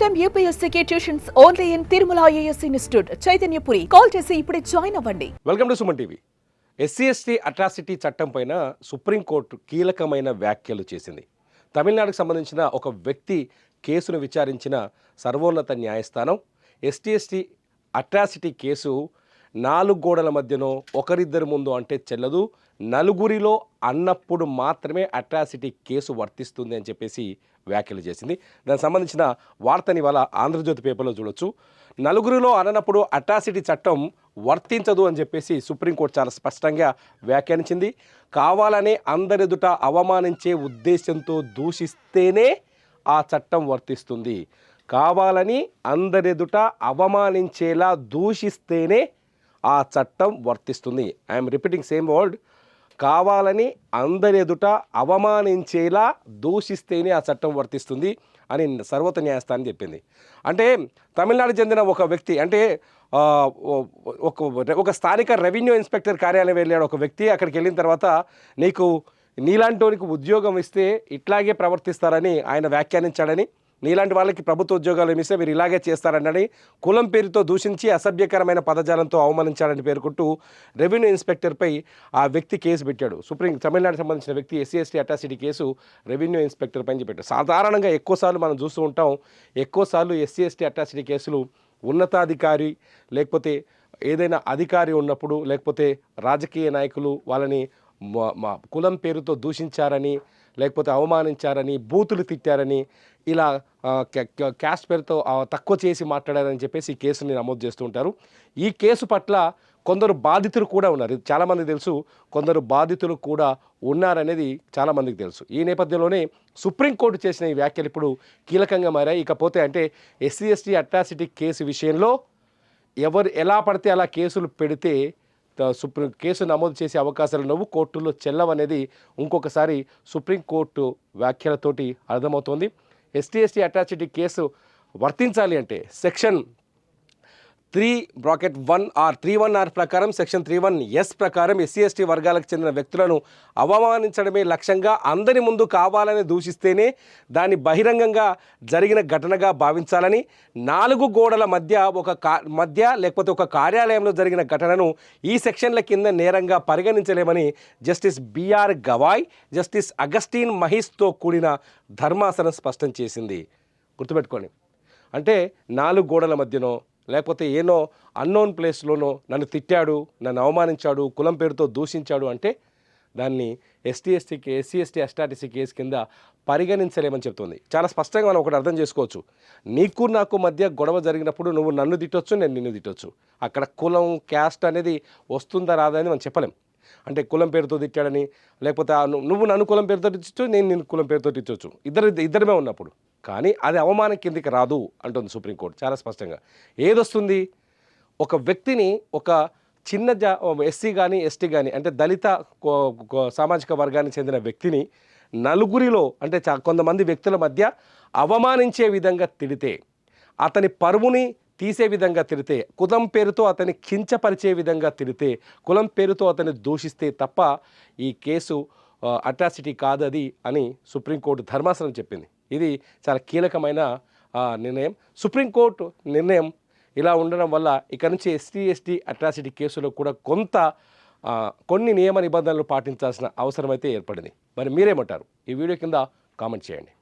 time UPSC tuitions only in Tirumala IAS institute Chaitanyapuri. Call చేసి ఇప్పుడే join అవ్వండి. Welcome to Suman TV. SC/ST atrocity చట్టం పైన సుప్రీంకోర్టు కీలకమైన వ్యాఖ్యలు చేసింది. తమిళనాడుకు సంబంధించిన ఒక వ్యక్తి కేసును విచారించిన సర్వోన్నత న్యాయస్థానం ST/ST అట్రాసిటీ కేసు 4 గోడల మధ్యనో ఒకరిద్దరి ముందు అంటే చెల్లదు, నలుగురిలో అన్నప్పుడు మాత్రమే అట్రాసిటీ కేసు వర్తిస్తుంది అని చెప్పేసి వ్యాఖ్యలు చేసింది. దానికి సంబంధించిన వార్తని ఇవాళ ఆంధ్రజ్యోతి పేపర్లో చూడొచ్చు. నలుగురిలో అననప్పుడు అట్రాసిటీ చట్టం వర్తించదు అని చెప్పేసి సుప్రీంకోర్టు చాలా స్పష్టంగా వ్యాఖ్యానించింది. కావాలనే అందరెదుట అవమానించే ఉద్దేశంతో దూషిస్తేనే ఆ చట్టం వర్తిస్తుంది. కావాలని అందరెదుట అవమానించేలా దూషిస్తేనే ఆ చట్టం వర్తిస్తుంది. I'm repeating same word. కావాలని అందరెదుట అవమానించేలా దూషిస్తేనే ఆ చట్టం వర్తిస్తుంది అని సర్వోన్నత న్యాయస్థానం చెప్పింది. అంటే తమిళనాడు చెందిన ఒక వ్యక్తి, అంటే ఒక స్థానిక రెవెన్యూ ఇన్స్పెక్టర్ కార్యాలయం వెళ్ళాడు ఒక వ్యక్తి. అక్కడికి వెళ్ళిన తర్వాత నీలాంటి ఉద్యోగం ఇస్తే ఇట్లాగే ప్రవర్తిస్తారని ఆయన వ్యాఖ్యానించాడని, నీలాంటి వాళ్ళకి ప్రభుత్వ ఉద్యోగాలు ఇస్తే మీరు ఇలాగే చేస్తారని కులం పేరుతో దూషించి అసభ్యకరమైన పదజాలంతో అవమానించాలని పేర్కొంటూ రెవెన్యూ ఇన్స్పెక్టర్పై ఆ వ్యక్తి కేసు పెట్టాడు. తమిళనాడుకు సంబంధించిన వ్యక్తి SC/ST atrocity case revenue inspector పైన పెట్టాడు. సాధారణంగా ఎక్కువసార్లు మనం చూస్తూ ఉంటాం, ఎక్కువసార్లు SC/ST అట్రాసిటీ కేసులు ఉన్నతాధికారి లేకపోతే ఏదైనా అధికారి ఉన్నప్పుడు, లేకపోతే రాజకీయ నాయకులు వాళ్ళని కులం పేరుతో దూషించారని, లేకపోతే అవమానించారని, బూతులు తిట్టారని, ఇలా క్యాస్ట్ పేరుతో తక్కువ చేసి మాట్లాడారని చెప్పేసి ఈ కేసుని నమోదు చేస్తూ ఉంటారు. ఈ కేసు పట్ల కొందరు బాధితులు కూడా ఉన్నారు. చాలామందికి తెలుసు, కొందరు బాధితులు కూడా ఉన్నారనేది చాలామందికి తెలుసు. ఈ నేపథ్యంలోనే సుప్రీంకోర్టు చేసిన ఈ వ్యాఖ్యలు ఇప్పుడు కీలకంగా మారాయి. ఇకపోతే అంటే SC/ST అట్రాసిటీ కేసు విషయంలో ఎవరు ఎలా పడితే అలా కేసులు పెడితే కేసు నమోదు చేసే అవకాశాలు లేవు, కోర్టుల్లో చెల్లవనేది ఇంకొకసారి సుప్రీంకోర్టు వ్యాఖ్యలతోటి అర్థమవుతోంది. ST/ST అట్రాసిటీ కేసు వర్తించాలి అంటే సెక్షన్ 31R ప్రకారం, సెక్షన్ 31S ప్రకారం SC/ST వర్గాలకు చెందిన వ్యక్తులను అవమానించడమే లక్ష్యంగా అందరి ముందు కావాలని దూషిస్తేనే దాన్ని బహిరంగంగా జరిగిన ఘటనగా భావించాలని, 4 గోడల మధ్య లేకపోతే ఒక కార్యాలయంలో జరిగిన ఘటనను ఈ సెక్షన్ల కింద నేరంగా పరిగణించలేమని justice BR Gavai, justice Augustine మహీష్తో కూడిన ధర్మాసనం స్పష్టం చేసింది. గుర్తుపెట్టుకోండి, అంటే 4 గోడల మధ్యనో లేకపోతే ఏనో అన్నోన్ ప్లేస్లోనో నన్ను తిట్టాడు, నన్ను అవమానించాడు, కులం పేరుతో దూషించాడు అంటే దాన్ని SC/ST అట్రాసిటీ కేసు కింద పరిగణించలేమని చెప్తుంది. చాలా స్పష్టంగా మనం ఒకటి అర్థం చేసుకోవచ్చు. నీకు నాకు మధ్య గొడవ జరిగినప్పుడు నువ్వు నన్ను తిట్టొచ్చు, నేను నిన్ను తిట్టొచ్చు. అక్కడ కులం, క్యాస్ట్ అనేది వస్తుందా రాదా అని మనం చెప్పలేం. అంటే కులం పేరుతో తిట్టాడని, లేకపోతే నువ్వు నన్ను కులం పేరుతో తిట్టచ్చు, నేను నిన్ను కులం పేరుతో తిట్టవచ్చు, ఇద్దరమే ఉన్నప్పుడు. కానీ అది అవమానం కిందికి రాదు అంటుంది సుప్రీంకోర్టు చాలా స్పష్టంగా. ఏదొస్తుంది, ఒక వ్యక్తిని, ఒక చిన్న SC కానీ ST కానీ అంటే దళిత సామాజిక వర్గానికి చెందిన వ్యక్తిని నలుగురిలో అంటే కొంతమంది వ్యక్తుల మధ్య అవమానించే విధంగా తిడితే, అతని పరువుని తీసే విధంగా తిడితే, కులం పేరుతో అతన్ని కించపరిచే విధంగా తిడితే, కులం పేరుతో అతన్ని దూషిస్తే తప్ప ఈ కేసు అట్రాసిటీ కాదది అని సుప్రీంకోర్టు ధర్మాసనం చెప్పింది. ఇది చాలా కీలకమైన నిర్ణయం. సుప్రీంకోర్టు నిర్ణయం ఇలా ఉండడం వల్ల ఇక నుంచి SC/ST అట్రాసిటీ కేసులో కూడా కొన్ని నియమ నిబంధనలు పాటించాల్సిన అవసరం అయితే ఏర్పడింది. మరి మీరేమంటారు? ఈ వీడియో కింద కామెంట్ చేయండి.